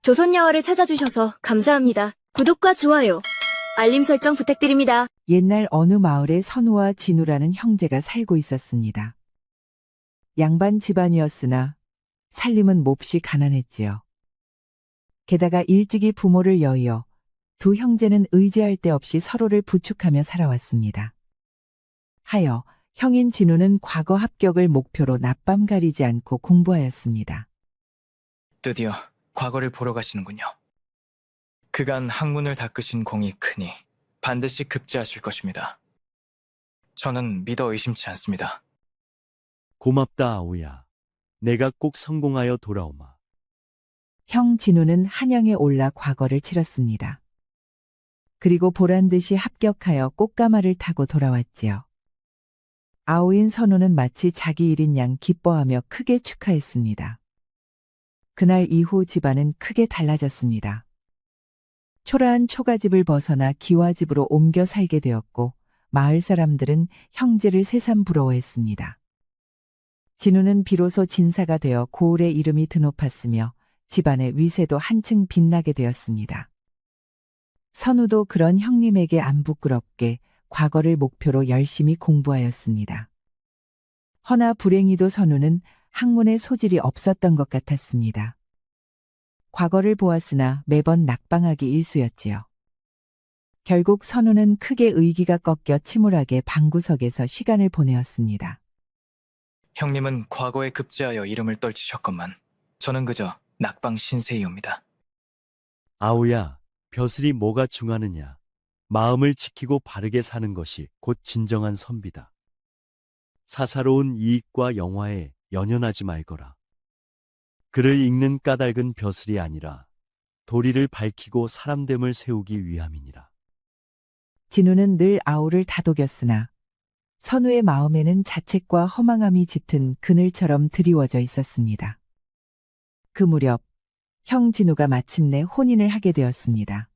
조선야화를 찾아주셔서 감사합니다. 구독과 좋아요, 알림 설정 부탁드립니다. 옛날 어느 마을에 선우와 진우라는 형제가 살고 있었습니다. 양반 집안이었으나 살림은 몹시 가난했지요. 게다가 일찍이 부모를 여의어 두 형제는 의지할 데 없이 서로를 부축하며 살아왔습니다. 하여 형인 진우는 과거 합격을 목표로 낮밤 가리지 않고 공부하였습니다. 드디어 과거를 보러 가시는군요. 그간 학문을 닦으신 공이 크니 반드시 급제하실 것입니다. 저는 믿어 의심치 않습니다. 고맙다, 아오야. 내가 꼭 성공하여 돌아오마. 형 진우는 한양에 올라 과거를 치렀습니다. 그리고 보란듯이 합격하여 꽃가마를 타고 돌아왔지요. 아우인 선우는 마치 자기 일인 양 기뻐하며 크게 축하했습니다. 그날 이후 집안은 크게 달라졌습니다. 초라한 초가집을 벗어나 기와집으로 옮겨 살게 되었고 마을 사람들은 형제를 새삼 부러워했습니다. 진우는 비로소 진사가 되어 고을의 이름이 드높았으며 집안의 위세도 한층 빛나게 되었습니다. 선우도 그런 형님에게 안 부끄럽게 과거를 목표로 열심히 공부하였습니다. 허나 불행히도 선우는 학문에 소질이 없었던 것 같았습니다. 과거를 보았으나 매번 낙방하기 일쑤였지요. 결국 선우는 크게 의기가 꺾여 침울하게 방구석에서 시간을 보내었습니다. 형님은 과거에 급제하여 이름을 떨치셨건만 저는 그저 낙방 신세이옵니다. 아오야, 벼슬이 뭐가 중하느냐. 마음을 지키고 바르게 사는 것이 곧 진정한 선비다. 사사로운 이익과 영화에 연연하지 말거라. 글을 읽는 까닭은 벼슬이 아니라 도리를 밝히고 사람됨을 세우기 위함이니라. 진우는 늘 아우를 다독였으나 선우의 마음에는 자책과 허망함이 짙은 그늘처럼 드리워져 있었습니다. 그 무렵 형 진우가 마침내 혼인을 하게 되었습니다.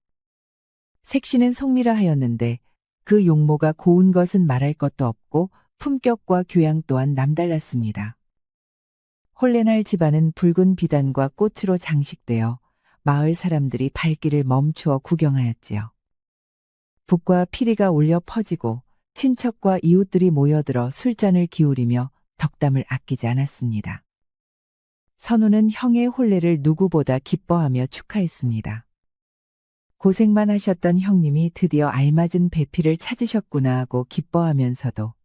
색시는 송미라 하였는데 그 용모가 고운 것은 말할 것도 없고 품격과 교양 또한 남달랐습니다. 홀레날 집안은 붉은 비단과 꽃으로 장식되어 마을 사람들이 발길을 멈추어 구경하였지요. 북과 피리가 울려 퍼지고 친척과 이웃들이 모여들어 술잔을 기울이며 덕담을 아끼지 않았습니다. 선우는 형의 혼례를 누구보다 기뻐하며 축하했습니다. 고생만 하셨던 형님이 드디어 알맞은 배필을 찾으셨구나 하고 기뻐하면서도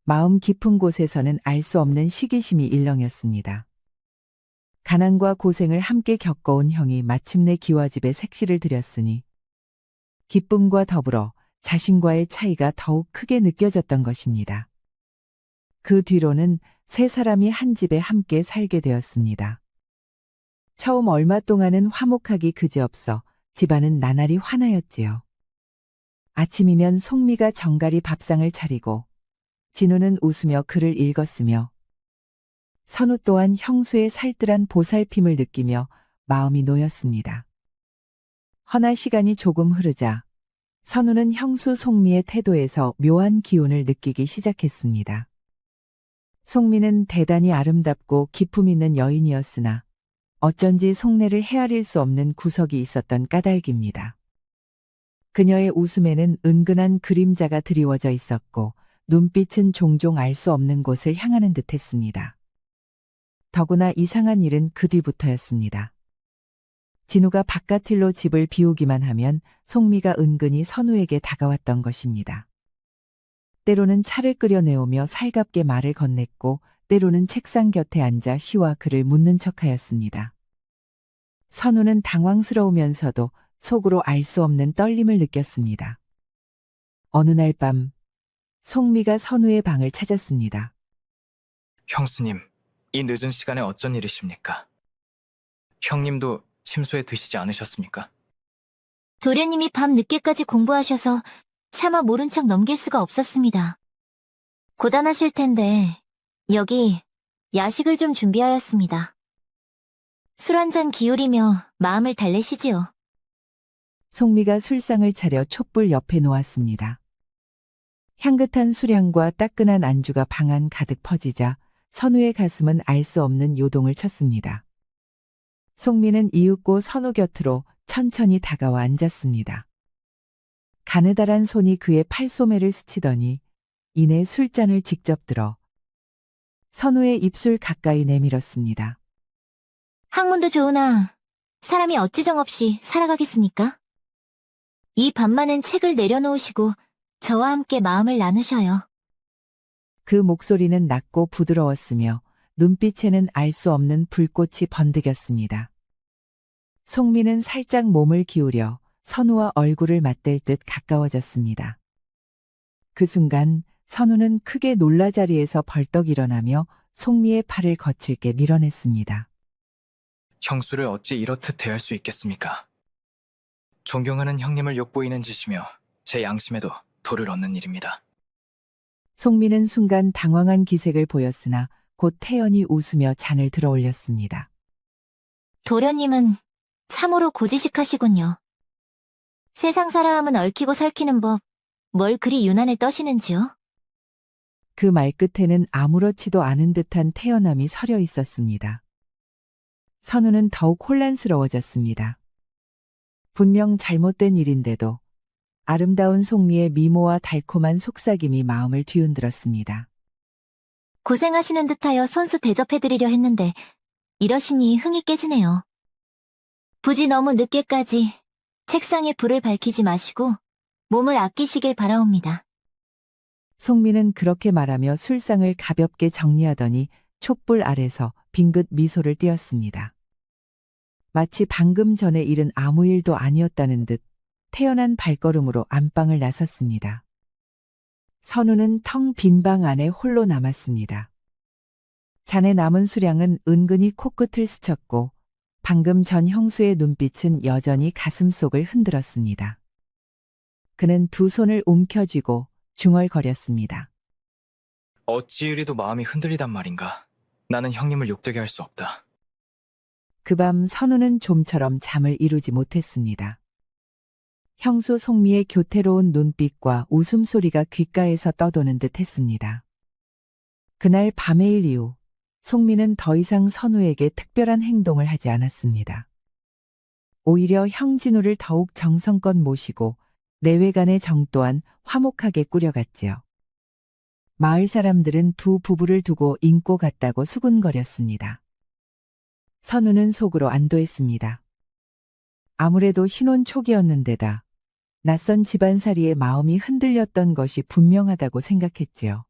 마음 깊은 곳에서는 알 수 없는 시기심이 일렁였습니다. 가난과 고생을 함께 겪어온 형이 마침내 기와집에 색시를 들였으니 기쁨과 더불어 자신과의 차이가 더욱 크게 느껴졌던 것입니다. 그 뒤로는 세 사람이 한 집에 함께 살게 되었습니다. 처음 얼마 동안은 화목하기 그지없어 집안은 나날이 화나였지요. 아침이면 송미가 정갈이 밥상을 차리고 진우는 웃으며 글을 읽었으며 선우 또한 형수의 살뜰한 보살핌을 느끼며 마음이 놓였습니다. 허나 시간이 조금 흐르자 선우는 형수 송미의 태도에서 묘한 기운을 느끼기 시작했습니다. 송미는 대단히 아름답고 기품 있는 여인이었으나 어쩐지 속내를 헤아릴 수 없는 구석이 있었던 까닭입니다. 그녀의 웃음에는 은근한 그림자가 드리워져 있었고 눈빛은 종종 알 수 없는 곳을 향하는 듯했습니다. 더구나 이상한 일은 그 뒤부터였습니다. 진우가 바깥일로 집을 비우기만 하면 송미가 은근히 선우에게 다가왔던 것입니다. 때로는 차를 끓여내오며 살갑게 말을 건넸고 때로는 책상 곁에 앉아 시와 글을 묻는 척하였습니다. 선우는 당황스러우면서도 속으로 알 수 없는 떨림을 느꼈습니다. 어느 날 밤 송미가 선우의 방을 찾았습니다. 형수님, 이 늦은 시간에 어쩐 일이십니까? 형님도 침소에 드시지 않으셨습니까? 도련님이 밤 늦게까지 공부하셔서 차마 모른 척 넘길 수가 없었습니다. 고단하실 텐데 여기 야식을 좀 준비하였습니다. 술 한 잔 기울이며 마음을 달래시지요. 송미가 술상을 차려 촛불 옆에 놓았습니다. 향긋한 수량과 따끈한 안주가 방 안 가득 퍼지자 선우의 가슴은 알 수 없는 요동을 쳤습니다. 송미는 이윽고 선우 곁으로 천천히 다가와 앉았습니다. 가느다란 손이 그의 팔소매를 스치더니 이내 술잔을 직접 들어 선우의 입술 가까이 내밀었습니다. 학문도 좋으나 사람이 어찌 정없이 살아가겠습니까? 이 밤만은 책을 내려놓으시고 저와 함께 마음을 나누셔요. 그 목소리는 낮고 부드러웠으며 눈빛에는 알 수 없는 불꽃이 번득였습니다. 송미는 살짝 몸을 기울여 선우와 얼굴을 맞댈 듯 가까워졌습니다. 그 순간 선우는 크게 놀라 자리에서 벌떡 일어나며 송미의 팔을 거칠게 밀어냈습니다. 형수를 어찌 이렇듯 대할 수 있겠습니까? 존경하는 형님을 욕보이는 짓이며 제 양심에도 돌을 얻는 일입니다. 송미는 순간 당황한 기색을 보였으나 곧 태연히 웃으며 잔을 들어 올렸습니다. 도련님은 참으로 고지식하시군요. 세상 사람은 얽히고 설키는 법, 뭘 그리 유난을 떠시는지요? 그 말 끝에는 아무렇지도 않은 듯한 태연함이 서려 있었습니다. 선우는 더욱 혼란스러워졌습니다. 분명 잘못된 일인데도 아름다운 송미의 미모와 달콤한 속삭임이 마음을 뒤흔들었습니다. 고생하시는 듯하여 손수 대접해드리려 했는데 이러시니 흥이 깨지네요. 부디 너무 늦게까지 책상에 불을 밝히지 마시고 몸을 아끼시길 바라옵니다. 송미는 그렇게 말하며 술상을 가볍게 정리하더니 촛불 아래서 빙긋 미소를 띄었습니다. 마치 방금 전의 일은 아무 일도 아니었다는 듯 태연한 발걸음으로 안방을 나섰습니다. 선우는 텅 빈 방 안에 홀로 남았습니다. 잔에 남은 수량은 은근히 코끝을 스쳤고 방금 전 형수의 눈빛은 여전히 가슴속을 흔들었습니다. 그는 두 손을 움켜쥐고 중얼거렸습니다. 어찌 이리도 마음이 흔들리단 말인가. 나는 형님을 욕되게 할 수 없다. 그 밤 선우는 좀처럼 잠을 이루지 못했습니다. 형수 송미의 교태로운 눈빛과 웃음소리가 귓가에서 떠도는 듯 했습니다. 그날 밤의 일 이후 송미는 더 이상 선우에게 특별한 행동을 하지 않았습니다. 오히려 형진우를 더욱 정성껏 모시고 내외간의 정 또한 화목하게 꾸려갔지요. 마을 사람들은 두 부부를 두고 인고 같다고 수군거렸습니다. 선우는 속으로 안도했습니다. 아무래도 신혼 초기였는데다 낯선 집안살이의 마음이 흔들렸던 것이 분명하다고 생각했지요.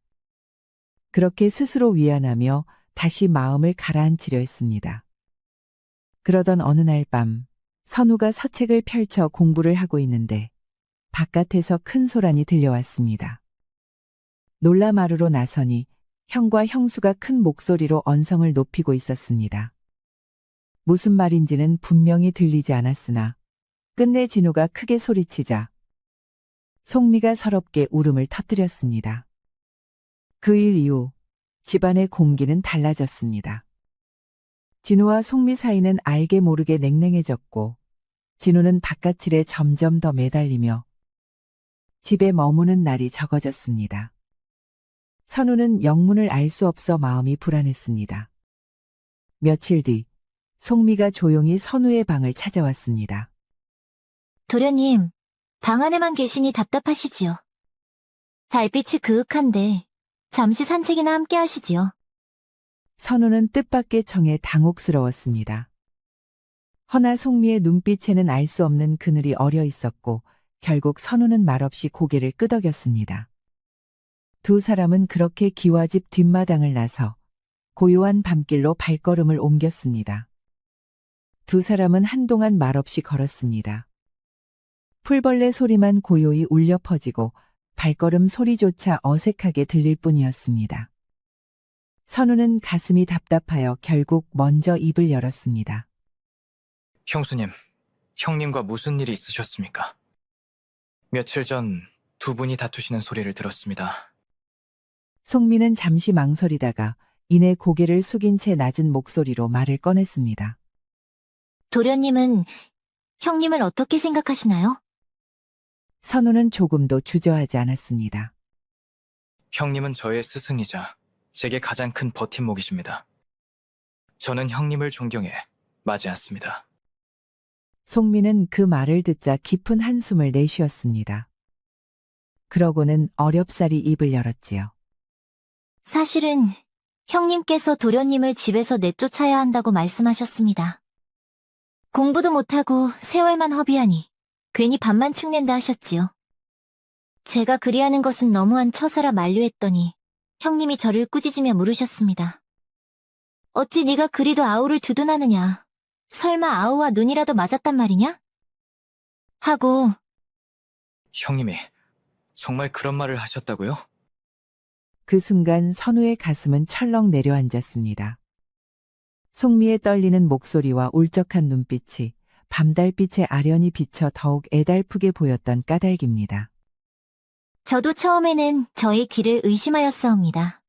그렇게 스스로 위안하며 다시 마음을 가라앉히려 했습니다. 그러던 어느 날 밤 선우가 서책을 펼쳐 공부를 하고 있는데 바깥에서 큰 소란이 들려왔습니다. 놀라 마루로 나서니 형과 형수가 큰 목소리로 언성을 높이고 있었습니다. 무슨 말인지는 분명히 들리지 않았으나 끝내 진우가 크게 소리치자 송미가 서럽게 울음을 터뜨렸습니다. 그 일 이후 집안의 공기는 달라졌습니다. 진우와 송미 사이는 알게 모르게 냉랭해졌고 진우는 바깥일에 점점 더 매달리며 집에 머무는 날이 적어졌습니다. 선우는 영문을 알 수 없어 마음이 불안했습니다. 며칠 뒤 송미가 조용히 선우의 방을 찾아왔습니다. 도련님, 방 안에만 계시니 답답하시지요. 달빛이 그윽한데 잠시 산책이나 함께 하시지요. 선우는 뜻밖의 청에 당혹스러웠습니다. 허나 송미의 눈빛에는 알 수 없는 그늘이 어려 있었고 결국 선우는 말없이 고개를 끄덕였습니다. 두 사람은 그렇게 기와집 뒷마당을 나서 고요한 밤길로 발걸음을 옮겼습니다. 두 사람은 한동안 말없이 걸었습니다. 풀벌레 소리만 고요히 울려 퍼지고 발걸음 소리조차 어색하게 들릴 뿐이었습니다. 선우는 가슴이 답답하여 결국 먼저 입을 열었습니다. 형수님, 형님과 무슨 일이 있으셨습니까? 며칠 전 두 분이 다투시는 소리를 들었습니다. 송미는 잠시 망설이다가 이내 고개를 숙인 채 낮은 목소리로 말을 꺼냈습니다. 도련님은 형님을 어떻게 생각하시나요? 선우는 조금도 주저하지 않았습니다. 형님은 저의 스승이자 제게 가장 큰 버팀목이십니다. 저는 형님을 존경해 맞지 않습니다. 송미는 그 말을 듣자 깊은 한숨을 내쉬었습니다. 그러고는 어렵사리 입을 열었지요. 사실은 형님께서 도련님을 집에서 내쫓아야 한다고 말씀하셨습니다. 공부도 못하고 세월만 허비하니 괜히 밥만 축낸다 하셨지요. 제가 그리하는 것은 너무한 처사라 만류했더니 형님이 저를 꾸짖으며 물으셨습니다. 어찌 네가 그리도 아우를 두둔하느냐? 설마 아우와 눈이라도 맞았단 말이냐? 하고 형님이 정말 그런 말을 하셨다고요? 그 순간 선우의 가슴은 철렁 내려앉았습니다. 송미의 떨리는 목소리와 울적한 눈빛이 밤달빛에 아련히 비쳐 더욱 애달프게 보였던 까닭입니다. 저도 처음에는 저의 귀를 의심하였사옵니다.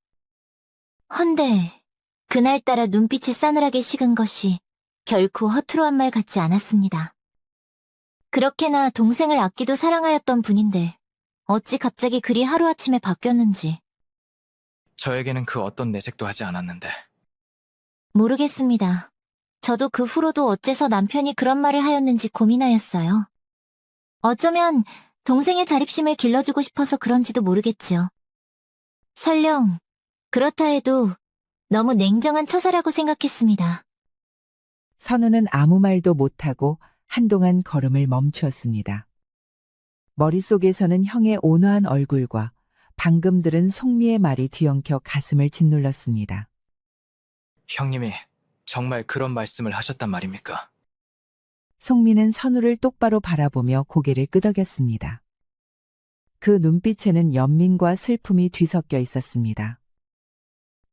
헌데 그날따라 눈빛이 싸늘하게 식은 것이 결코 허투루한 말 같지 않았습니다. 그렇게나 동생을 아끼도 사랑하였던 분인데 어찌 갑자기 그리 하루아침에 바뀌었는지 저에게는 그 어떤 내색도 하지 않았는데. 모르겠습니다. 저도 그 후로도 어째서 남편이 그런 말을 하였는지 고민하였어요. 어쩌면 동생의 자립심을 길러주고 싶어서 그런지도 모르겠지요. 설령 그렇다 해도 너무 냉정한 처사라고 생각했습니다. 선우는 아무 말도 못하고 한동안 걸음을 멈추었습니다. 머릿속에서는 형의 온화한 얼굴과 방금 들은 송미의 말이 뒤엉켜 가슴을 짓눌렀습니다. 형님이 정말 그런 말씀을 하셨단 말입니까? 송미는 선우를 똑바로 바라보며 고개를 끄덕였습니다. 그 눈빛에는 연민과 슬픔이 뒤섞여 있었습니다.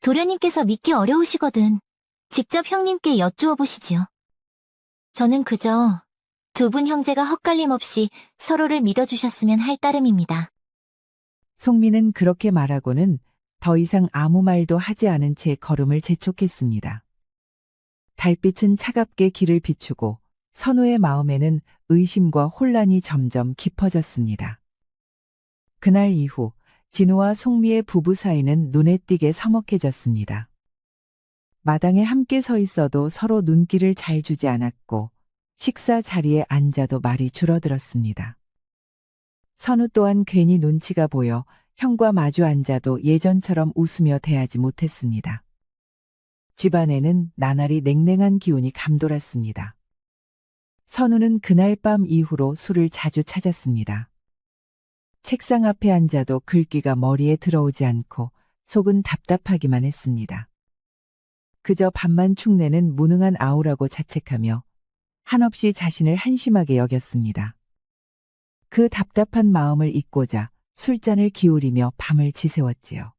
도련님께서 믿기 어려우시거든 직접 형님께 여쭈어 보시지요. 저는 그저 두 분 형제가 헛갈림 없이 서로를 믿어주셨으면 할 따름입니다. 송미는 그렇게 말하고는 더 이상 아무 말도 하지 않은 채 걸음을 재촉했습니다. 달빛은 차갑게 길을 비추고 선우의 마음에는 의심과 혼란이 점점 깊어졌습니다. 그날 이후 진우와 송미의 부부 사이는 눈에 띄게 서먹해졌습니다. 마당에 함께 서 있어도 서로 눈길을 잘 주지 않았고 식사 자리에 앉아도 말이 줄어들었습니다. 선우 또한 괜히 눈치가 보여 형과 마주 앉아도 예전처럼 웃으며 대하지 못했습니다. 집안에는 나날이 냉랭한 기운이 감돌았습니다. 선우는 그날 밤 이후로 술을 자주 찾았습니다. 책상 앞에 앉아도 글귀가 머리에 들어오지 않고 속은 답답하기만 했습니다. 그저 밥만 축내는 무능한 아우라고 자책하며 한없이 자신을 한심하게 여겼습니다. 그 답답한 마음을 잊고자 술잔을 기울이며 밤을 지새웠지요.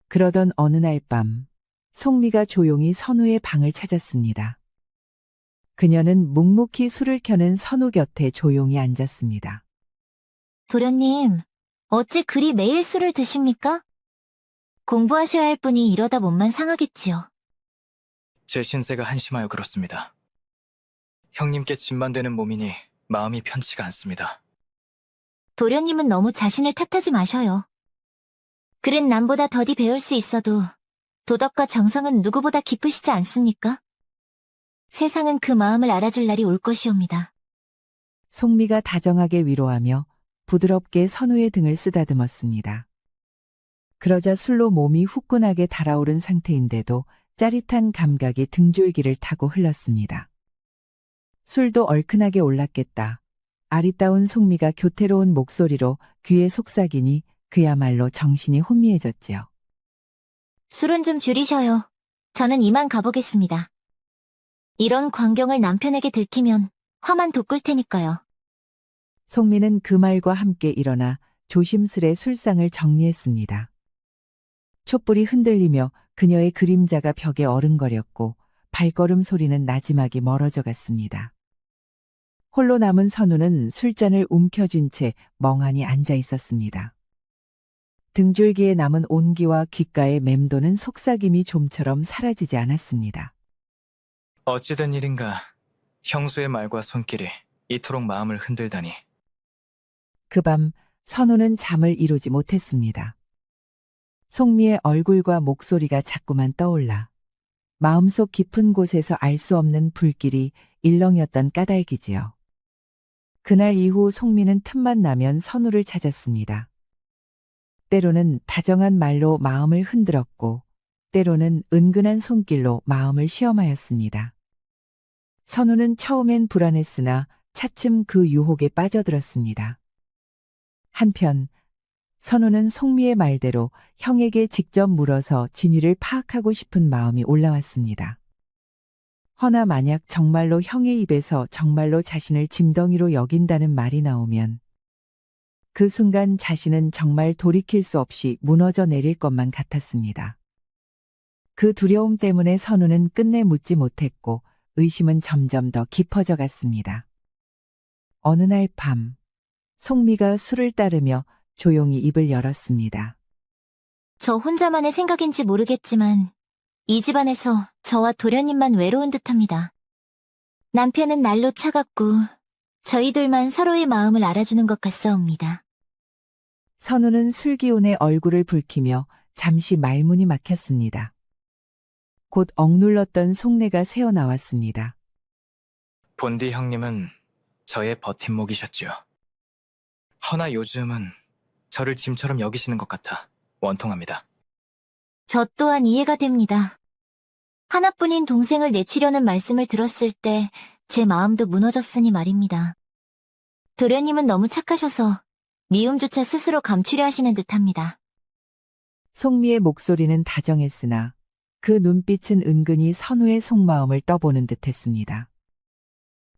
그러던 어느 날 밤, 송미가 조용히 선우의 방을 찾았습니다. 그녀는 묵묵히 술을 켜는 선우 곁에 조용히 앉았습니다. 도련님, 어찌 그리 매일 술을 드십니까? 공부하셔야 할 분이 이러다 몸만 상하겠지요. 제 신세가 한심하여 그렇습니다. 형님께 짐만 되는 몸이니 마음이 편치가 않습니다. 도련님은 너무 자신을 탓하지 마셔요. 글은 남보다 더디 배울 수 있어도 도덕과 정성은 누구보다 깊으시지 않습니까? 세상은 그 마음을 알아줄 날이 올 것이옵니다. 송미가 다정하게 위로하며 부드럽게 선우의 등을 쓰다듬었습니다. 그러자 술로 몸이 후끈하게 달아오른 상태인데도 짜릿한 감각이 등줄기를 타고 흘렀습니다. 술도 얼큰하게 올랐겠다. 아리따운 송미가 교태로운 목소리로 귀에 속삭이니 그야말로 정신이 혼미해졌지요. 술은 좀 줄이셔요. 저는 이만 가보겠습니다. 이런 광경을 남편에게 들키면 화만 돋굴 테니까요. 송미는 그 말과 함께 일어나 조심스레 술상을 정리했습니다. 촛불이 흔들리며 그녀의 그림자가 벽에 어른거렸고 발걸음 소리는 나지막이 멀어져 갔습니다. 홀로 남은 선우는 술잔을 움켜쥔 채 멍하니 앉아 있었습니다. 등줄기에 남은 온기와 귓가의 맴도는 속삭임이 좀처럼 사라지지 않았습니다. 어찌된 일인가 형수의 말과 손길이 이토록 마음을 흔들다니. 그 밤 선우는 잠을 이루지 못했습니다. 송미의 얼굴과 목소리가 자꾸만 떠올라 마음속 깊은 곳에서 알 수 없는 불길이 일렁였던 까닭이지요. 그날 이후 송미는 틈만 나면 선우를 찾았습니다. 때로는 다정한 말로 마음을 흔들었고, 때로는 은근한 손길로 마음을 시험하였습니다. 선우는 처음엔 불안했으나 차츰 그 유혹에 빠져들었습니다. 한편 선우는 송미의 말대로 형에게 직접 물어서 진위를 파악하고 싶은 마음이 올라왔습니다. 허나 만약 정말로 형의 입에서 정말로 자신을 짐덩이로 여긴다는 말이 나오면 그 순간 자신은 정말 돌이킬 수 없이 무너져 내릴 것만 같았습니다. 그 두려움 때문에 선우는 끝내 묻지 못했고 의심은 점점 더 깊어져 갔습니다. 어느 날 밤, 송미가 술을 따르며 조용히 입을 열었습니다. 저 혼자만의 생각인지 모르겠지만 이 집안에서 저와 도련님만 외로운 듯합니다. 남편은 날로 차갑고 저희 둘만 서로의 마음을 알아주는 것 같사옵니다. 선우는 술 기운에 얼굴을 붉히며 잠시 말문이 막혔습니다. 곧 억눌렀던 속내가 새어나왔습니다. 본디 형님은 저의 버팀목이셨지요. 허나 요즘은 저를 짐처럼 여기시는 것 같아 원통합니다. 저 또한 이해가 됩니다. 하나뿐인 동생을 내치려는 말씀을 들었을 때 제 마음도 무너졌으니 말입니다. 도련님은 너무 착하셔서 미움조차 스스로 감추려 하시는 듯합니다. 송미의 목소리는 다정했으나 그 눈빛은 은근히 선우의 속마음을 떠보는 듯했습니다.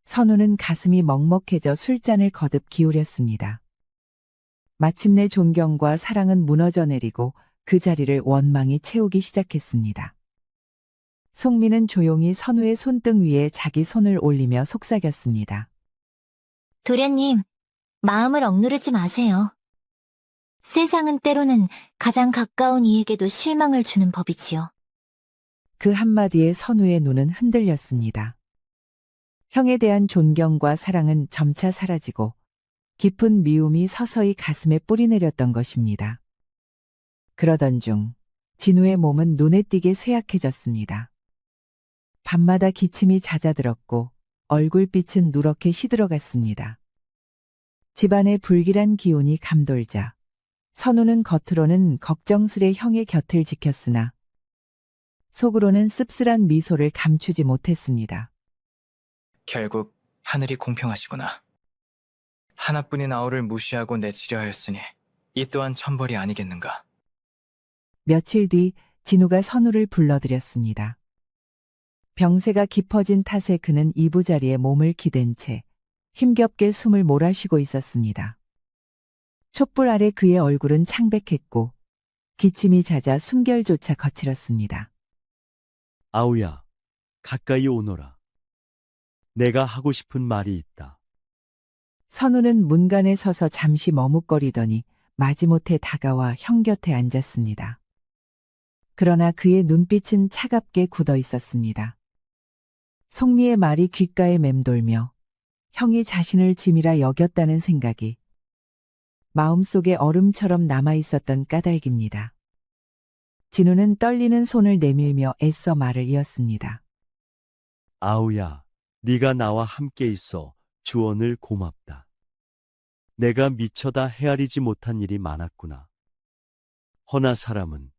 선우는 가슴이 먹먹해져 술잔을 거듭 기울였습니다. 마침내 존경과 사랑은 무너져 내리고 그 자리를 원망이 채우기 시작했습니다. 송미는 조용히 선우의 손등 위에 자기 손을 올리며 속삭였습니다. 도련님, 마음을 억누르지 마세요. 세상은 때로는 가장 가까운 이에게도 실망을 주는 법이지요. 그 한마디에 선우의 눈은 흔들렸습니다. 형에 대한 존경과 사랑은 점차 사라지고 깊은 미움이 서서히 가슴에 뿌리내렸던 것입니다. 그러던 중 진우의 몸은 눈에 띄게 쇠약해졌습니다. 밤마다 기침이 잦아들었고 얼굴빛은 누렇게 시들어갔습니다. 집안의 불길한 기운이 감돌자 선우는 겉으로는 걱정스레 형의 곁을 지켰으나 속으로는 씁쓸한 미소를 감추지 못했습니다. 결국 하늘이 공평하시구나. 하나뿐인 아우를 무시하고 내치려 하였으니 이 또한 천벌이 아니겠는가. 며칠 뒤 진우가 선우를 불러들였습니다. 병세가 깊어진 탓에 그는 이부자리에 몸을 기댄 채 힘겹게 숨을 몰아쉬고 있었습니다. 촛불 아래 그의 얼굴은 창백했고 기침이 잦아 숨결조차 거칠었습니다. 아우야, 가까이 오너라. 내가 하고 싶은 말이 있다. 선우는 문간에 서서 잠시 머뭇거리더니 마지못해 다가와 형 곁에 앉았습니다. 그러나 그의 눈빛은 차갑게 굳어 있었습니다. 송미의 말이 귓가에 맴돌며 형이 자신을 짐이라 여겼다는 생각이 마음속에 얼음처럼 남아있었던 까닭입니다. 진우는 떨리는 손을 내밀며 애써 말을 이었습니다. 아우야, 네가 나와 함께 있어 주원을 고맙다. 내가 미쳐다 헤아리지 못한 일이 많았구나. 허나 사람은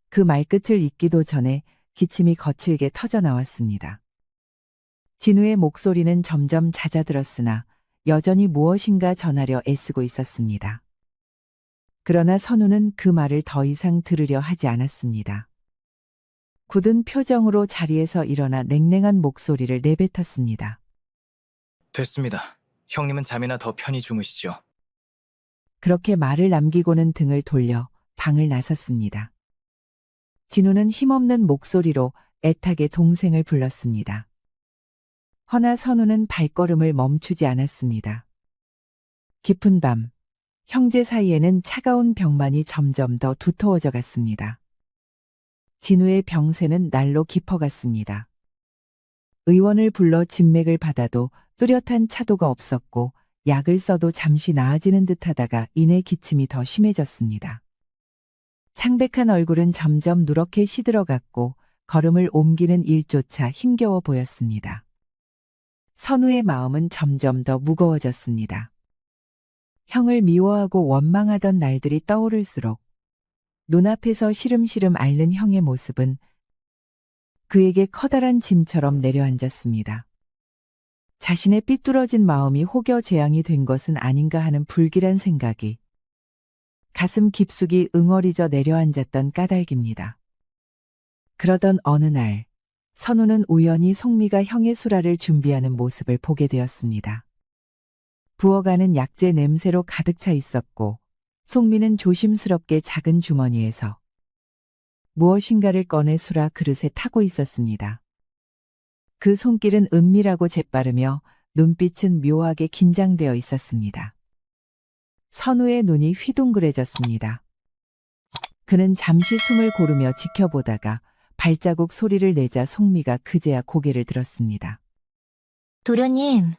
그 말끝을 잇기도 전에 기침이 거칠게 터져 나왔습니다. 진우의 목소리는 점점 잦아들었으나 여전히 무엇인가 전하려 애쓰고 있었습니다. 그러나 선우는 그 말을 더 이상 들으려 하지 않았습니다. 굳은 표정으로 자리에서 일어나 냉랭한 목소리를 내뱉었습니다. 됐습니다. 형님은 잠이나 더 편히 주무시죠. 그렇게 말을 남기고는 등을 돌려 방을 나섰습니다. 진우는 힘없는 목소리로 애타게 동생을 불렀습니다. 허나 선우는 발걸음을 멈추지 않았습니다. 깊은 밤, 형제 사이에는 차가운 벽만이 점점 더 두터워져 갔습니다. 진우의 병세는 날로 깊어갔습니다. 의원을 불러 진맥을 받아도 뚜렷한 차도가 없었고 약을 써도 잠시 나아지는 듯하다가 이내 기침이 더 심해졌습니다. 창백한 얼굴은 점점 누렇게 시들어갔고 걸음을 옮기는 일조차 힘겨워 보였습니다. 선우의 마음은 점점 더 무거워졌습니다. 형을 미워하고 원망하던 날들이 떠오를수록 눈앞에서 시름시름 앓는 형의 모습은 그에게 커다란 짐처럼 내려앉았습니다. 자신의 삐뚤어진 마음이 혹여 재앙이 된 것은 아닌가 하는 불길한 생각이 가슴 깊숙이 응어리져 내려앉았던 까닭입니다. 그러던 어느 날, 선우는 우연히 송미가 형의 수라를 준비하는 모습을 보게 되었습니다. 부어가는 약재 냄새로 가득 차 있었고, 송미는 조심스럽게 작은 주머니에서 무엇인가를 꺼내 수라 그릇에 타고 있었습니다. 그 손길은 은밀하고 재빠르며 눈빛은 묘하게 긴장되어 있었습니다. 선우의 눈이 휘둥그레졌습니다. 그는 잠시 숨을 고르며 지켜보다가 발자국 소리를 내자 송미가 그제야 고개를 들었습니다. 도련님,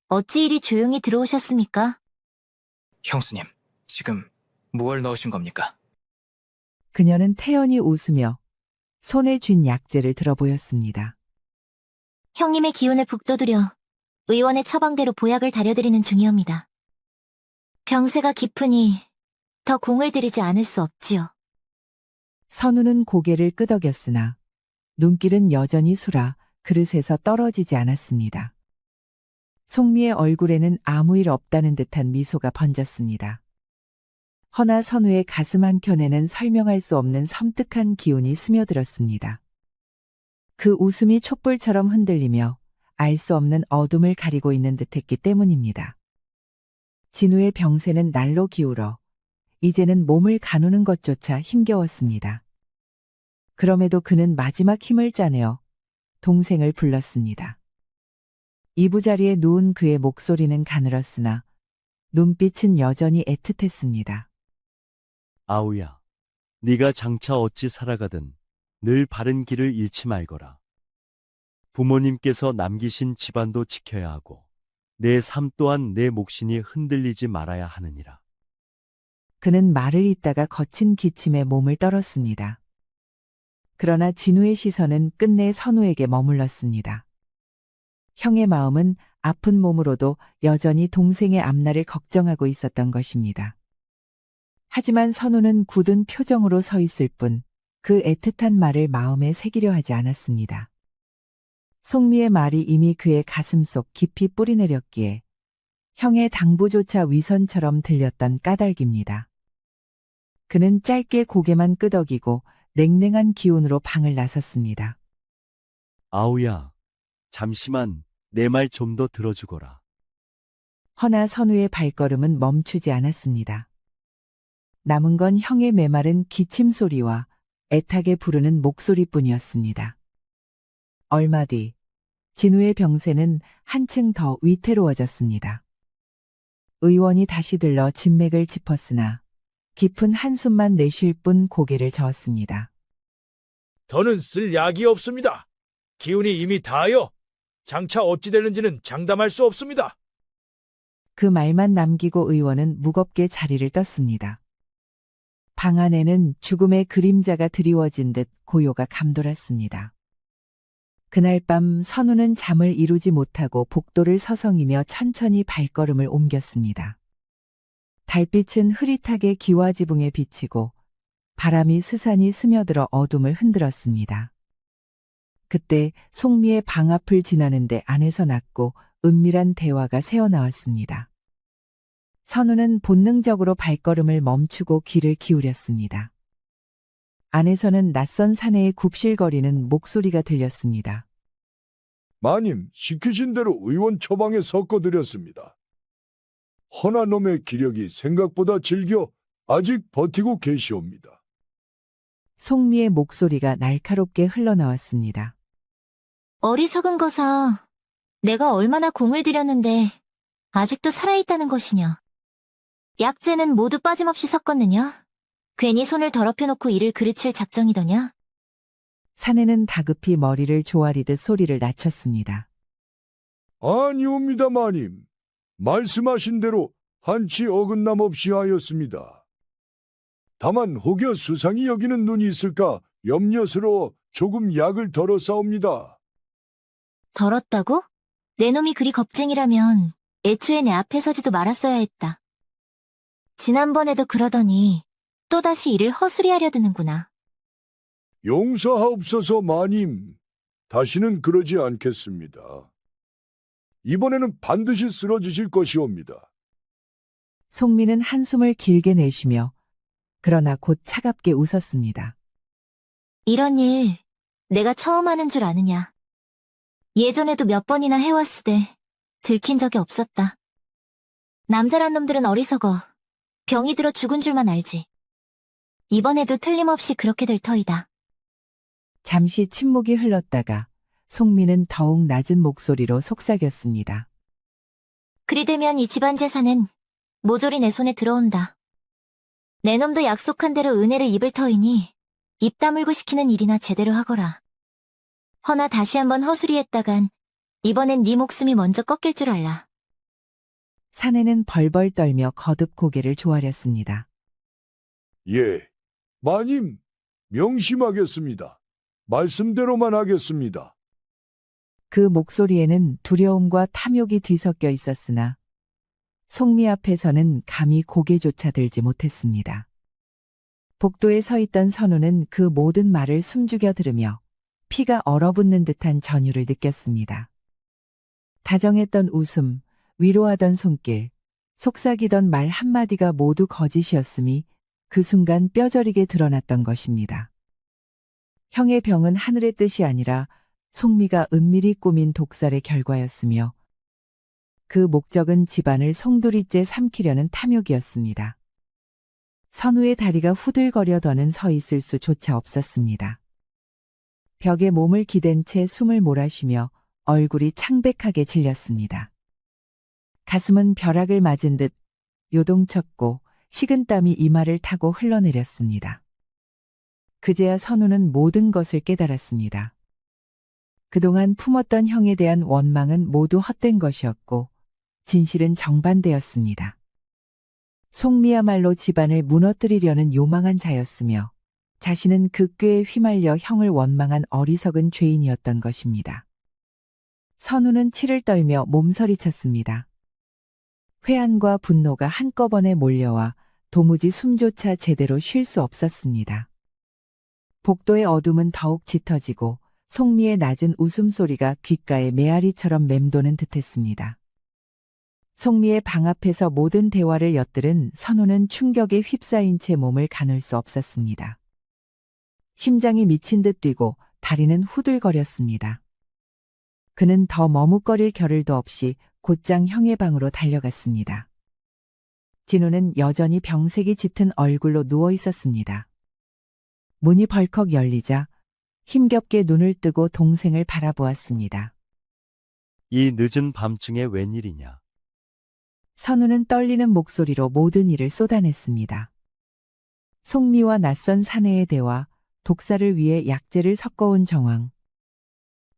어찌 이리 조용히 들어오셨습니까? 형수님, 지금 무얼 넣으신 겁니까? 그녀는 태연히 웃으며 손에 쥔 약재를 들어 보였습니다. 형님의 기운을 북돋우려 의원의 처방대로 보약을 다려드리는 중이옵니다. 병세가 깊으니 더 공을 들이지 않을 수 없지요. 선우는 고개를 끄덕였으나 눈길은 여전히 수라 그릇에서 떨어지지 않았습니다. 송미의 얼굴에는 아무 일 없다는 듯한 미소가 번졌습니다. 허나 선우의 가슴 한켠에는 설명할 수 없는 섬뜩한 기운이 스며들었습니다. 그 웃음이 촛불처럼 흔들리며 알 수 없는 어둠을 가리고 있는 듯했기 때문입니다. 진우의 병세는 날로 기울어 이제는 몸을 가누는 것조차 힘겨웠습니다. 그럼에도 그는 마지막 힘을 짜내어 동생을 불렀습니다. 이부자리에 누운 그의 목소리는 가늘었으나 눈빛은 여전히 애틋했습니다. 아우야, 네가 장차 어찌 살아가든 늘 바른 길을 잃지 말거라. 부모님께서 남기신 집안도 지켜야 하고 내 삶 또한 내 몫이니 흔들리지 말아야 하느니라. 그는 말을 잇다가 거친 기침에 몸을 떨었습니다. 그러나 진우의 시선은 끝내 선우에게 머물렀습니다. 형의 마음은 아픈 몸으로도 여전히 동생의 앞날을 걱정하고 있었던 것입니다. 하지만 선우는 굳은 표정으로 서 있을 뿐 그 애틋한 말을 마음에 새기려 하지 않았습니다. 송미의 말이 이미 그의 가슴속 깊이 뿌리내렸기에 형의 당부조차 위선처럼 들렸던 까닭입니다. 그는 짧게 고개만 끄덕이고 냉랭한 기운으로 방을 나섰습니다. 아우야, 잠시만 내 말 좀 더 들어주거라. 허나 선우의 발걸음은 멈추지 않았습니다. 남은 건 형의 메마른 기침 소리와 애타게 부르는 목소리뿐이었습니다. 얼마 뒤 진우의 병세는 한층 더 위태로워졌습니다. 의원이 다시 들러 진맥을 짚었으나 깊은 한숨만 내쉴 뿐 고개를 저었습니다. 더는 쓸 약이 없습니다. 기운이 이미 다하여 장차 어찌 되는지는 장담할 수 없습니다. 그 말만 남기고 의원은 무겁게 자리를 떴습니다. 방 안에는 죽음의 그림자가 드리워진 듯 고요가 감돌았습니다. 그날 밤 선우는 잠을 이루지 못하고 복도를 서성이며 천천히 발걸음을 옮겼습니다. 달빛은 흐릿하게 기와지붕에 비치고 바람이 스산히 스며들어 어둠을 흔들었습니다. 그때 송미의 방 앞을 지나는데 안에서 낮고 은밀한 대화가 새어나왔습니다. 선우는 본능적으로 발걸음을 멈추고 귀를 기울였습니다. 안에서는 낯선 사내의 굽실거리는 목소리가 들렸습니다. 마님, 시키신 대로 의원 처방에 섞어드렸습니다. 허나 놈의 기력이 생각보다 질겨 아직 버티고 계시옵니다. 송미의 목소리가 날카롭게 흘러나왔습니다. 어리석은 거사, 내가 얼마나 공을 들였는데 아직도 살아있다는 것이냐? 약재는 모두 빠짐없이 섞었느냐? 괜히 손을 더럽혀놓고 이를 그르칠 작정이더냐? 사내는 다급히 머리를 조아리듯 소리를 낮췄습니다. 아니옵니다, 마님. 말씀하신 대로 한치 어긋남 없이 하였습니다. 다만 혹여 수상이 여기는 눈이 있을까 염려스러워 조금 약을 덜어 싸웁니다. 덜었다고? 내 놈이 그리 겁쟁이라면 애초에 내 앞에 서지도 말았어야 했다. 지난번에도 그러더니 또다시 일을 허술히하려 드는구나. 용서하옵소서 마님. 다시는 그러지 않겠습니다. 이번에는 반드시 쓰러지실 것이옵니다. 송미는 한숨을 길게 내쉬며 그러나 곧 차갑게 웃었습니다. 이런 일 내가 처음 하는 줄 아느냐. 예전에도 몇 번이나 해왔으되 들킨 적이 없었다. 남자란 놈들은 어리석어 병이 들어 죽은 줄만 알지. 이번에도 틀림없이 그렇게 될 터이다. 잠시 침묵이 흘렀다가 송미는 더욱 낮은 목소리로 속삭였습니다. 그리 되면 이 집안 재산은 모조리 내 손에 들어온다. 내 놈도 약속한 대로 은혜를 입을 터이니 입 다물고 시키는 일이나 제대로 하거라. 허나 다시 한번 허술히 했다간 이번엔 네 목숨이 먼저 꺾일 줄 알라. 사내는 벌벌 떨며 거듭 고개를 조아렸습니다. 예, 마님, 명심하겠습니다. 말씀대로만 하겠습니다. 그 목소리에는 두려움과 탐욕이 뒤섞여 있었으나 송미 앞에서는 감히 고개조차 들지 못했습니다. 복도에 서 있던 선우는 그 모든 말을 숨죽여 들으며 피가 얼어붙는 듯한 전율을 느꼈습니다. 다정했던 웃음, 위로하던 손길, 속삭이던 말 한마디가 모두 거짓이었음이 그 순간 뼈저리게 드러났던 것입니다. 형의 병은 하늘의 뜻이 아니라 송미가 은밀히 꾸민 독살의 결과였으며 그 목적은 집안을 송두리째 삼키려는 탐욕이었습니다. 선우의 다리가 후들거려 더는 서 있을 수조차 없었습니다. 벽에 몸을 기댄 채 숨을 몰아쉬며 얼굴이 창백하게 질렸습니다. 가슴은 벼락을 맞은 듯 요동쳤고 식은땀이 이마를 타고 흘러내렸습니다. 그제야 선우는 모든 것을 깨달았습니다. 그동안 품었던 형에 대한 원망은 모두 헛된 것이었고 진실은 정반대였습니다. 송미야말로 집안을 무너뜨리려는 요망한 자였으며 자신은 그 꾀에 휘말려 형을 원망한 어리석은 죄인이었던 것입니다. 선우는 치를 떨며 몸서리쳤습니다. 회한과 분노가 한꺼번에 몰려와 도무지 숨조차 제대로 쉴 수 없었습니다. 복도의 어둠은 더욱 짙어지고 송미의 낮은 웃음소리가 귓가에 메아리처럼 맴도는 듯했습니다. 송미의 방 앞에서 모든 대화를 엿들은 선우는 충격에 휩싸인 채 몸을 가눌 수 없었습니다. 심장이 미친 듯 뛰고 다리는 후들거렸습니다. 그는 더 머뭇거릴 겨를도 없이 곧장 형의 방으로 달려갔습니다. 진우는 여전히 병색이 짙은 얼굴로 누워 있었습니다. 문이 벌컥 열리자 힘겹게 눈을 뜨고 동생을 바라보았습니다. 이 늦은 밤중에 웬일이냐? 선우는 떨리는 목소리로 모든 일을 쏟아냈습니다. 송미와 낯선 사내의 대화, 독사를 위해 약재를 섞어온 정황,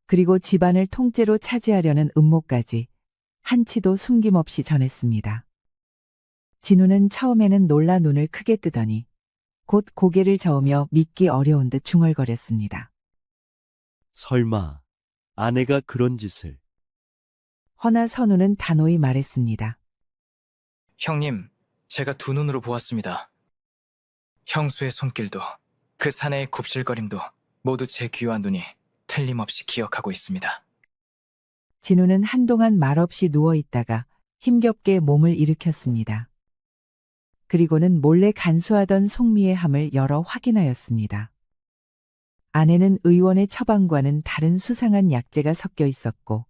그리고 집안을 통째로 차지하려는 음모까지 한치도 숨김없이 전했습니다. 진우는 처음에는 놀라 눈을 크게 뜨더니 곧 고개를 저으며 믿기 어려운 듯 중얼거렸습니다. 설마 아내가 그런 짓을? 허나 선우는 단호히 말했습니다. 형님, 제가 두 눈으로 보았습니다. 형수의 손길도 그 사내의 굽실거림도 모두 제 귀와 눈이 틀림없이 기억하고 있습니다. 진우는 한동안 말없이 누워있다가 힘겹게 몸을 일으켰습니다. 그리고는 몰래 간수하던 송미의 함을 열어 확인하였습니다. 안에는 의원의 처방과는 다른 수상한 약재가 섞여 있었고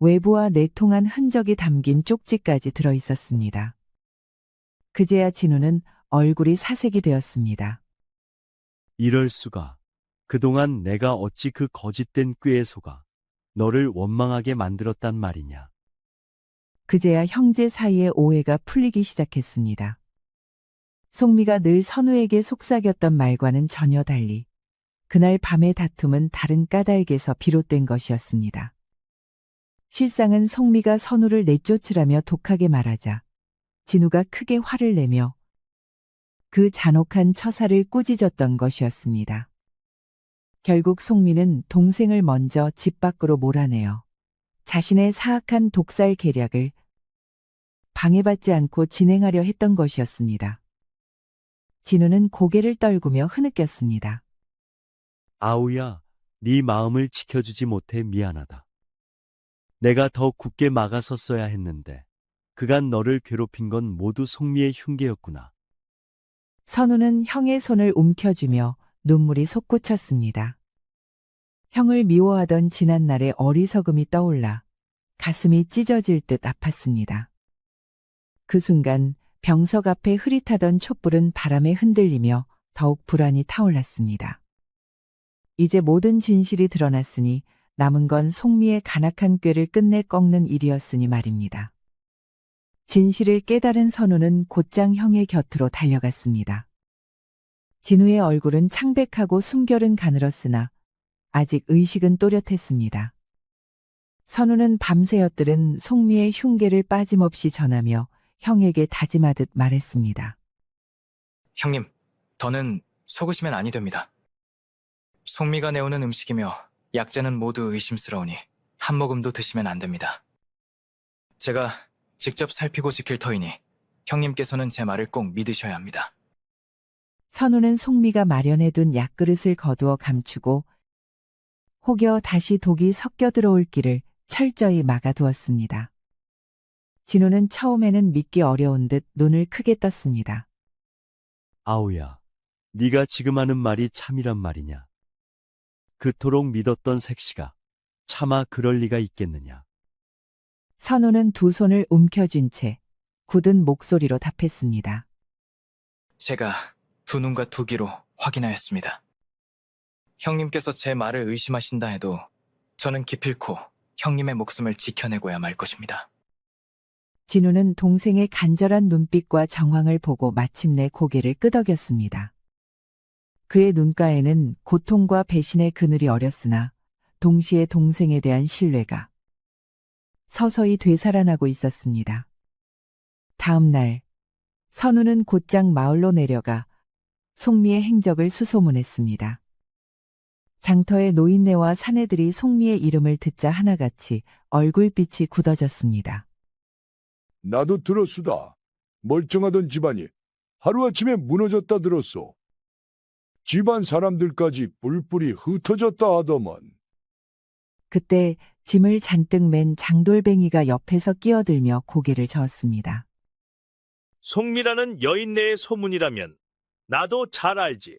외부와 내통한 흔적이 담긴 쪽지까지 들어 있었습니다. 그제야 진우는 얼굴이 사색이 되었습니다. 이럴 수가. 그동안 내가 어찌 그 거짓된 꾀에 속아 너를 원망하게 만들었단 말이냐. 그제야 형제 사이의 오해가 풀리기 시작했습니다. 송미가 늘 선우에게 속삭였던 말과는 전혀 달리 그날 밤의 다툼은 다른 까닭에서 비롯된 것이었습니다. 실상은 송미가 선우를 내쫓으라며 독하게 말하자 진우가 크게 화를 내며 그 잔혹한 처사를 꾸짖었던 것이었습니다. 결국 송미는 동생을 먼저 집 밖으로 몰아내어 자신의 사악한 독살 계략을 방해받지 않고 진행하려 했던 것이었습니다. 진우는 고개를 떨구며 흐느꼈습니다. 아우야, 네 마음을 지켜주지 못해 미안하다. 내가 더 굳게 막아섰어야 했는데 그간 너를 괴롭힌 건 모두 송미의 흉계였구나. 선우는 형의 손을 움켜쥐며 눈물이 솟구쳤습니다. 형을 미워하던 지난날의 어리석음이 떠올라 가슴이 찢어질 듯 아팠습니다. 그 순간 병석 앞에 흐릿하던 촛불은 바람에 흔들리며 더욱 불안이 타올랐습니다. 이제 모든 진실이 드러났으니 남은 건 송미의 간악한 꾀를 끝내 꺾는 일이었으니 말입니다. 진실을 깨달은 선우는 곧장 형의 곁으로 달려갔습니다. 진우의 얼굴은 창백하고 숨결은 가늘었으나 아직 의식은 또렷했습니다. 선우는 밤새 엿들은 송미의 흉계를 빠짐없이 전하며 형에게 다짐하듯 말했습니다. 형님, 더는 속으시면 아니 됩니다. 송미가 내오는 음식이며 약재는 모두 의심스러우니 한 모금도 드시면 안 됩니다. 제가 직접 살피고 지킬 터이니 형님께서는 제 말을 꼭 믿으셔야 합니다. 선우는 송미가 마련해둔 약그릇을 거두어 감추고 혹여 다시 독이 섞여 들어올 길을 철저히 막아두었습니다. 진우는 처음에는 믿기 어려운 듯 눈을 크게 떴습니다. 아우야, 네가 지금 하는 말이 참이란 말이냐? 그토록 믿었던 색시가 차마 그럴 리가 있겠느냐? 선우는 두 손을 움켜쥔 채 굳은 목소리로 답했습니다. 제가 두 눈과 두 귀로 확인하였습니다. 형님께서 제 말을 의심하신다 해도 저는 기필코 형님의 목숨을 지켜내고야 말 것입니다. 진우는 동생의 간절한 눈빛과 정황을 보고 마침내 고개를 끄덕였습니다. 그의 눈가에는 고통과 배신의 그늘이 어렸으나 동시에 동생에 대한 신뢰가 서서히 되살아나고 있었습니다. 다음 날 선우는 곧장 마을로 내려가 송미의 행적을 수소문했습니다. 장터의 노인네와 사내들이 송미의 이름을 듣자 하나같이 얼굴빛이 굳어졌습니다. 나도 들었수다. 멀쩡하던 집안이 하루아침에 무너졌다 들었소. 집안 사람들까지 뿔뿔이 흩어졌다 하더만. 그때 짐을 잔뜩 맨 장돌뱅이가 옆에서 끼어들며 고개를 저었습니다. 송미라는 여인네의 소문이라면 나도 잘 알지.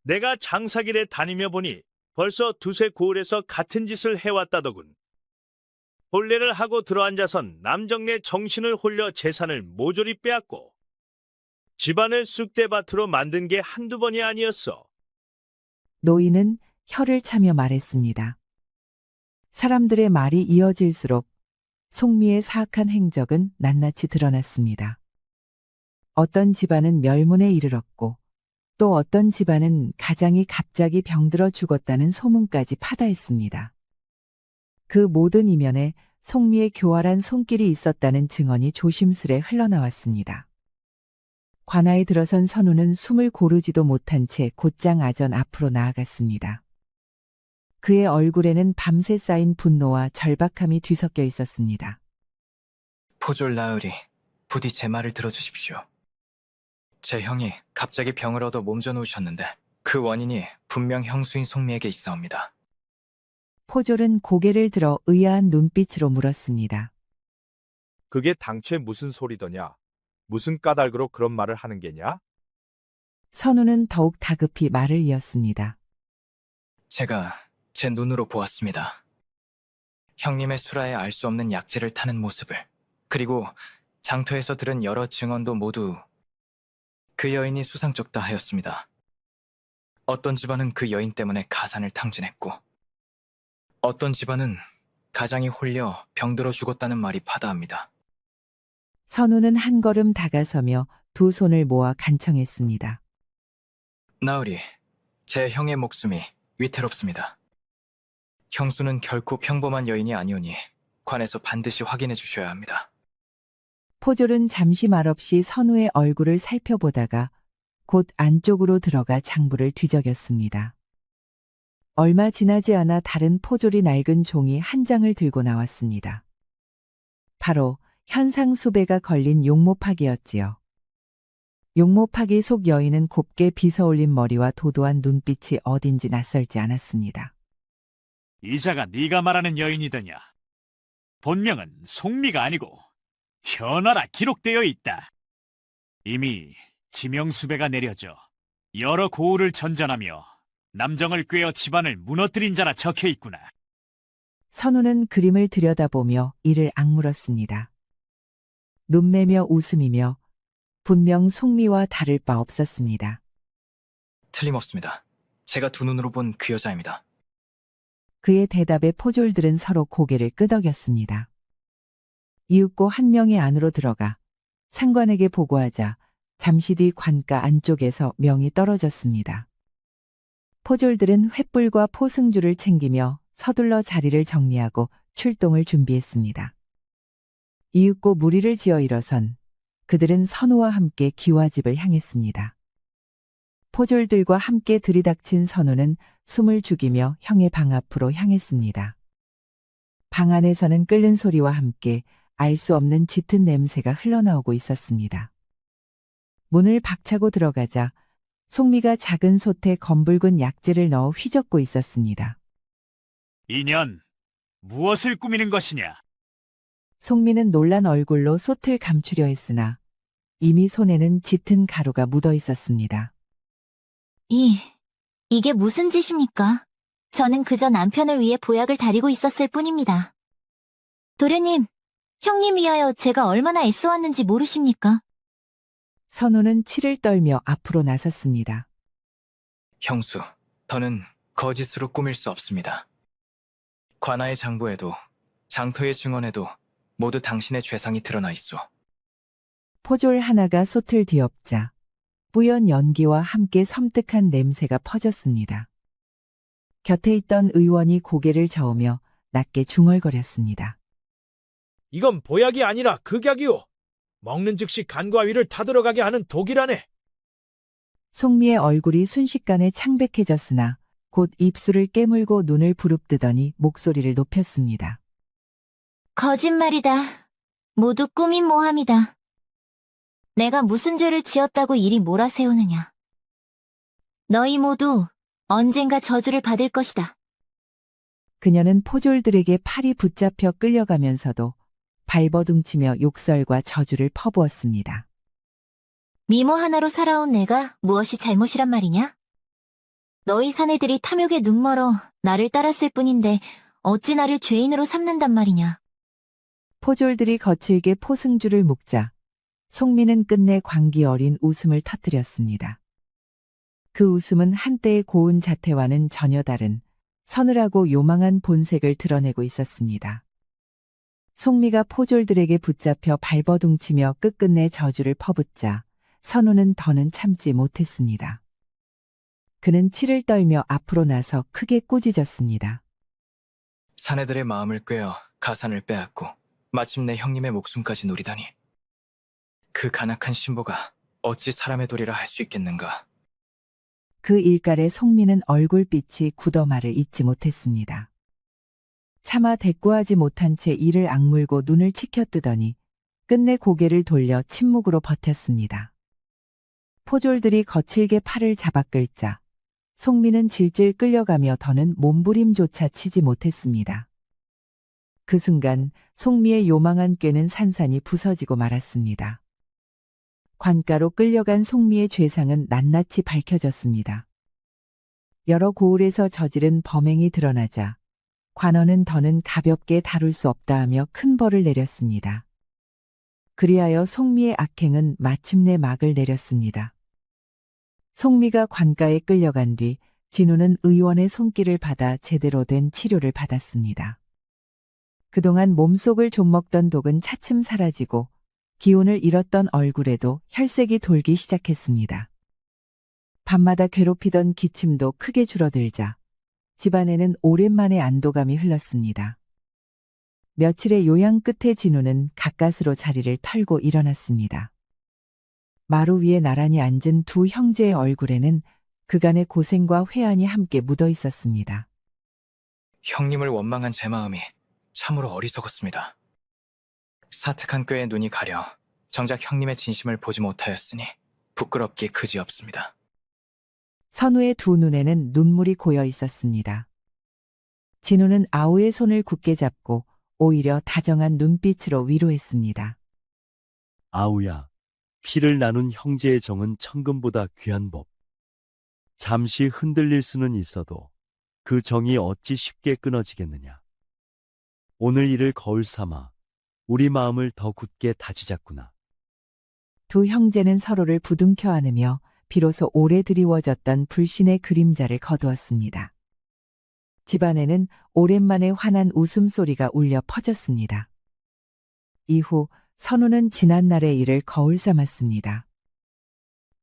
내가 장사길에 다니며 보니 벌써 두세 고을에서 같은 짓을 해왔다더군. 혼례를 하고 들어앉아선 남정네 정신을 홀려 재산을 모조리 빼앗고 집안을 쑥대밭으로 만든 게 한두 번이 아니었어. 노인은 혀를 차며 말했습니다. 사람들의 말이 이어질수록 송미의 사악한 행적은 낱낱이 드러났습니다. 어떤 집안은 멸문에 이르렀고 또 어떤 집안은 가장이 갑자기 병들어 죽었다는 소문까지 파다했습니다. 그 모든 이면에 송미의 교활한 손길이 있었다는 증언이 조심스레 흘러나왔습니다. 관아에 들어선 선우는 숨을 고르지도 못한 채 곧장 아전 앞으로 나아갔습니다. 그의 얼굴에는 밤새 쌓인 분노와 절박함이 뒤섞여 있었습니다. 포졸 나으리, 부디 제 말을 들어주십시오. 제 형이 갑자기 병을 얻어 몸져 누우셨는데 그 원인이 분명 형수인 송미에게 있사옵니다. 포졸은 고개를 들어 의아한 눈빛으로 물었습니다. 그게 당최 무슨 소리더냐? 무슨 까닭으로 그런 말을 하는 게냐? 선우는 더욱 다급히 말을 이었습니다. 제가 제 눈으로 보았습니다. 형님의 수라에 알 수 없는 약재를 타는 모습을, 그리고 장터에서 들은 여러 증언도 모두 그 여인이 수상쩍다 하였습니다. 어떤 집안은 그 여인 때문에 가산을 탕진했고 어떤 집안은 가장이 홀려 병들어 죽었다는 말이 파다합니다. 선우는 한 걸음 다가서며 두 손을 모아 간청했습니다. 나으리, 제 형의 목숨이 위태롭습니다. 형수는 결코 평범한 여인이 아니오니 관에서 반드시 확인해 주셔야 합니다. 포졸은 잠시 말없이 선우의 얼굴을 살펴보다가 곧 안쪽으로 들어가 장부를 뒤적였습니다. 얼마 지나지 않아 다른 포졸이 낡은 종이 한 장을 들고 나왔습니다. 바로 현상수배가 걸린 용모팍이었지요. 용모팍이 속 여인은 곱게 빗어올린 머리와 도도한 눈빛이 어딘지 낯설지 않았습니다. 이자가 네가 말하는 여인이더냐? 본명은 송미가 아니고 현아라 기록되어 있다. 이미 지명수배가 내려져 여러 고을을 전전하며 남정을 꿰어 집안을 무너뜨린 자라 적혀 있구나. 선우는 그림을 들여다보며 이를 악물었습니다. 눈매며 웃음이며 분명 송미와 다를 바 없었습니다. 틀림없습니다. 제가 두 눈으로 본 그 여자입니다. 그의 대답에 포졸들은 서로 고개를 끄덕였습니다. 이윽고 한 명이 안으로 들어가 상관에게 보고하자 잠시 뒤 관가 안쪽에서 명이 떨어졌습니다. 포졸들은 횃불과 포승주를 챙기며 서둘러 자리를 정리하고 출동을 준비했습니다. 이윽고 무리를 지어 일어선 그들은 선우와 함께 기와집을 향했습니다. 포졸들과 함께 들이닥친 선우는 숨을 죽이며 형의 방 앞으로 향했습니다. 방 안에서는 끓는 소리와 함께 알 수 없는 짙은 냄새가 흘러나오고 있었습니다. 문을 박차고 들어가자 송미가 작은 솥에 검붉은 약재를 넣어 휘젓고 있었습니다. 이년, 무엇을 꾸미는 것이냐? 송미는 놀란 얼굴로 솥을 감추려 했으나 이미 손에는 짙은 가루가 묻어 있었습니다. 이게 무슨 짓입니까? 저는 그저 남편을 위해 보약을 다리고 있었을 뿐입니다. 도련님, 형님 위하여 제가 얼마나 애써왔는지 모르십니까? 선우는 치를 떨며 앞으로 나섰습니다. 형수, 더는 거짓으로 꾸밀 수 없습니다. 관아의 장부에도 장터의 증언에도 모두 당신의 죄상이 드러나 있소. 포졸 하나가 솥을 뒤엎자 뿌연 연기와 함께 섬뜩한 냄새가 퍼졌습니다. 곁에 있던 의원이 고개를 저으며 낮게 중얼거렸습니다. 이건 보약이 아니라 극약이오. 먹는 즉시 간과 위를 타들어가게 하는 독이라네. 송미의 얼굴이 순식간에 창백해졌으나 곧 입술을 깨물고 눈을 부릅뜨더니 목소리를 높였습니다. 거짓말이다. 모두 꾸민 모함이다. 내가 무슨 죄를 지었다고 이리 몰아세우느냐. 너희 모두 언젠가 저주를 받을 것이다. 그녀는 포졸들에게 팔이 붙잡혀 끌려가면서도 발버둥치며 욕설과 저주를 퍼부었습니다. 미모 하나로 살아온 내가 무엇이 잘못이란 말이냐? 너희 사내들이 탐욕에 눈멀어 나를 따랐을 뿐인데 어찌 나를 죄인으로 삼는단 말이냐? 포졸들이 거칠게 포승주를 묶자 송미는 끝내 광기 어린 웃음을 터뜨렸습니다. 그 웃음은 한때의 고운 자태와는 전혀 다른 서늘하고 요망한 본색을 드러내고 있었습니다. 송미가 포졸들에게 붙잡혀 발버둥치며 끝끝내 저주를 퍼붓자 선우는 더는 참지 못했습니다. 그는 치를 떨며 앞으로 나서 크게 꾸짖었습니다. 사내들의 마음을 꿰어 가산을 빼앗고 마침내 형님의 목숨까지 노리다니. 그 간악한 신보가 어찌 사람의 도리라 할 수 있겠는가. 그 일갈에 송미는 얼굴빛이 굳어마를 잊지 못했습니다. 차마 대꾸하지 못한 채 이를 악물고 눈을 치켜뜨더니 끝내 고개를 돌려 침묵으로 버텼습니다. 포졸들이 거칠게 팔을 잡아 끌자 송미는 질질 끌려가며 더는 몸부림조차 치지 못했습니다. 그 순간 송미의 요망한 꾀는 산산이 부서지고 말았습니다. 관가로 끌려간 송미의 죄상은 낱낱이 밝혀졌습니다. 여러 고을에서 저지른 범행이 드러나자 관원은 더는 가볍게 다룰 수 없다 하며 큰 벌을 내렸습니다. 그리하여 송미의 악행은 마침내 막을 내렸습니다. 송미가 관가에 끌려간 뒤 진우는 의원의 손길을 받아 제대로 된 치료를 받았습니다. 그동안 몸속을 좀먹던 독은 차츰 사라지고 기운을 잃었던 얼굴에도 혈색이 돌기 시작했습니다. 밤마다 괴롭히던 기침도 크게 줄어들자 집안에는 오랜만에 안도감이 흘렀습니다. 며칠의 요양 끝에 진우는 가까스로 자리를 털고 일어났습니다. 마루 위에 나란히 앉은 두 형제의 얼굴에는 그간의 고생과 회한이 함께 묻어 있었습니다. 형님을 원망한 제 마음이 참으로 어리석었습니다. 사특한 꾀에 눈이 가려 정작 형님의 진심을 보지 못하였으니 부끄럽기 그지없습니다. 선우의 두 눈에는 눈물이 고여 있었습니다. 진우는 아우의 손을 굳게 잡고 오히려 다정한 눈빛으로 위로했습니다. 아우야, 피를 나눈 형제의 정은 천금보다 귀한 법. 잠시 흔들릴 수는 있어도 그 정이 어찌 쉽게 끊어지겠느냐. 오늘 일을 거울 삼아 우리 마음을 더 굳게 다지자꾸나. 두 형제는 서로를 부둥켜 안으며 비로소 오래 드리워졌던 불신의 그림자를 거두었습니다. 집안에는 오랜만에 환한 웃음소리가 울려 퍼졌습니다. 이후 선우는 지난날의 일을 거울 삼았습니다.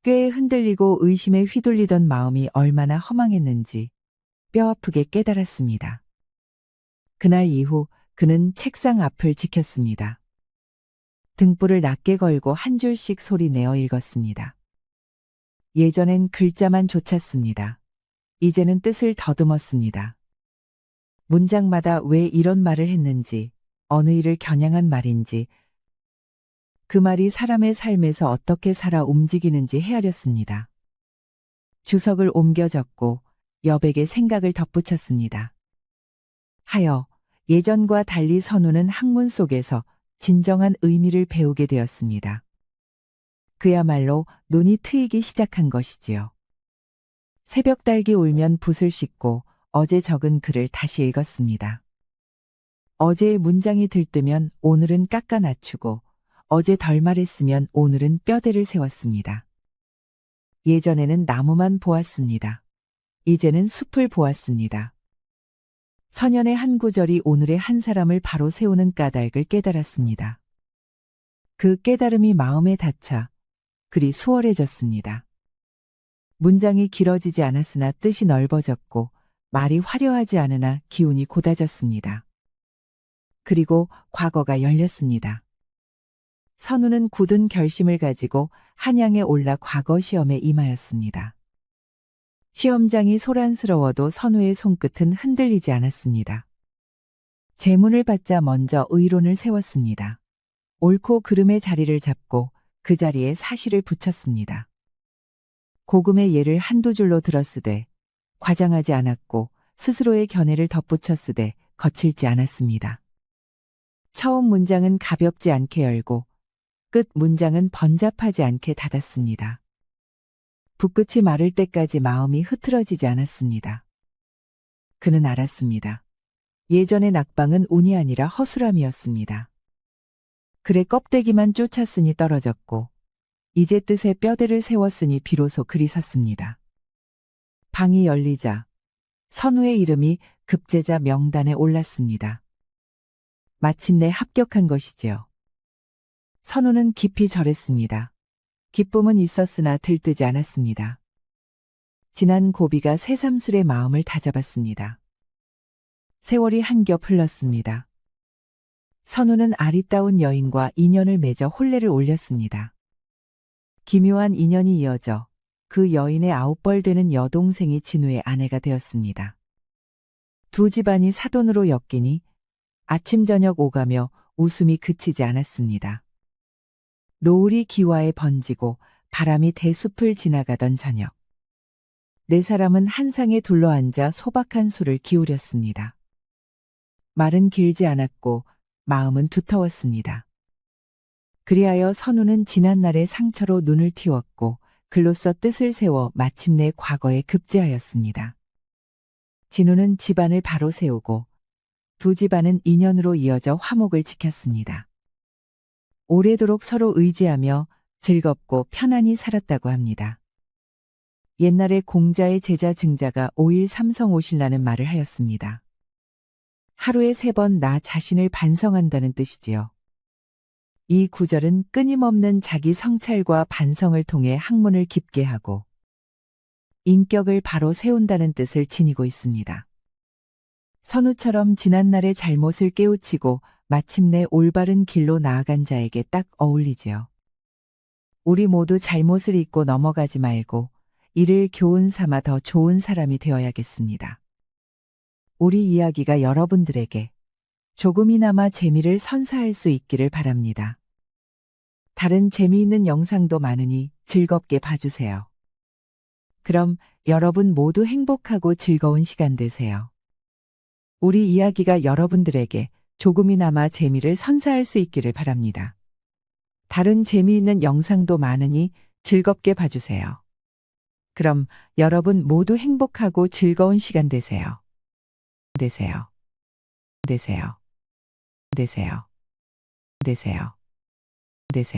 꽤 흔들리고 의심에 휘둘리던 마음이 얼마나 허망했는지 뼈아프게 깨달았습니다. 그날 이후 그는 책상 앞을 지켰습니다. 등불을 낮게 걸고 한 줄씩 소리내어 읽었습니다. 예전엔 글자만 좇았습니다. 이제는 뜻을 더듬었습니다. 문장마다 왜 이런 말을 했는지, 어느 일을 겨냥한 말인지, 그 말이 사람의 삶에서 어떻게 살아 움직이는지 헤아렸습니다. 주석을 옮겨 적고 여백에 생각을 덧붙였습니다. 하여 예전과 달리 선우는 학문 속에서 진정한 의미를 배우게 되었습니다. 그야말로 눈이 트이기 시작한 것이지요. 새벽 달기 울면 붓을 씻고 어제 적은 글을 다시 읽었습니다. 어제의 문장이 들뜨면 오늘은 깎아 낮추고 어제 덜 말했으면 오늘은 뼈대를 세웠습니다. 예전에는 나무만 보았습니다. 이제는 숲을 보았습니다. 선연의 한 구절이 오늘의 한 사람을 바로 세우는 까닭을 깨달았습니다. 그 깨달음이 마음에 닿자 글이 수월해졌습니다. 문장이 길어지지 않았으나 뜻이 넓어졌고 말이 화려하지 않으나 기운이 곧아졌습니다. 그리고 과거가 열렸습니다. 선우는 굳은 결심을 가지고 한양에 올라 과거 시험에 임하였습니다. 시험장이 소란스러워도 선우의 손끝은 흔들리지 않았습니다. 제문을 받자 먼저 의론을 세웠습니다. 옳고 그름의 자리를 잡고 그 자리에 사실을 붙였습니다. 고금의 예를 한두 줄로 들었으되 과장하지 않았고 스스로의 견해를 덧붙였으되 거칠지 않았습니다. 처음 문장은 가볍지 않게 열고 끝 문장은 번잡하지 않게 닫았습니다. 붓끝이 마를 때까지 마음이 흐트러지지 않았습니다. 그는 알았습니다. 예전의 낙방은 운이 아니라 허술함이었습니다. 글의 껍데기만 쫓았으니 떨어졌고 이제 뜻에 뼈대를 세웠으니 비로소 글이 섰습니다. 방이 열리자 선우의 이름이 급제자 명단에 올랐습니다. 마침내 합격한 것이지요. 선우는 깊이 절했습니다. 기쁨은 있었으나 들뜨지 않았습니다. 지난 고비가 새삼스레 마음을 다잡았습니다. 세월이 한 겹 흘렀습니다. 선우는 아리따운 여인과 인연을 맺어 혼례를 올렸습니다. 기묘한 인연이 이어져 그 여인의 9벌 되는 여동생이 진우의 아내가 되었습니다. 두 집안이 사돈으로 엮이니 아침 저녁 오가며 웃음이 그치지 않았습니다. 노을이 기와에 번지고 바람이 대숲을 지나가던 저녁. 네 사람은 한 상에 둘러앉아 소박한 술을 기울였습니다. 말은 길지 않았고 마음은 두터웠습니다. 그리하여 선우는 지난날의 상처로 눈을 틔웠고 글로써 뜻을 세워 마침내 과거에 급제하였습니다. 진우는 집안을 바로 세우고 두 집안은 인연으로 이어져 화목을 지켰습니다. 오래도록 서로 의지하며 즐겁고 편안히 살았다고 합니다. 옛날에 공자의 제자 증자가 5일 삼성오실라는 말을 하였습니다. 하루에 3번 나 자신을 반성한다는 뜻이지요. 이 구절은 끊임없는 자기 성찰과 반성을 통해 학문을 깊게 하고 인격을 바로 세운다는 뜻을 지니고 있습니다. 선우처럼 지난날의 잘못을 깨우치고 마침내 올바른 길로 나아간 자에게 딱 어울리지요. 우리 모두 잘못을 잊고 넘어가지 말고 이를 교훈 삼아 더 좋은 사람이 되어야겠습니다. 우리 이야기가 여러분들에게 조금이나마 재미를 선사할 수 있기를 바랍니다. 다른 재미있는 영상도 많으니 즐겁게 봐주세요. 그럼 여러분 모두 행복하고 즐거운 시간 되세요. 우리 이야기가 여러분들에게 조금이나마 재미를 선사할 수 있기를 바랍니다. 다른 재미있는 영상도 많으니 즐겁게 봐주세요. 그럼 여러분 모두 행복하고 즐거운 시간 되세요. 되세요. 되세요. 되세요. 되세요. 되세요.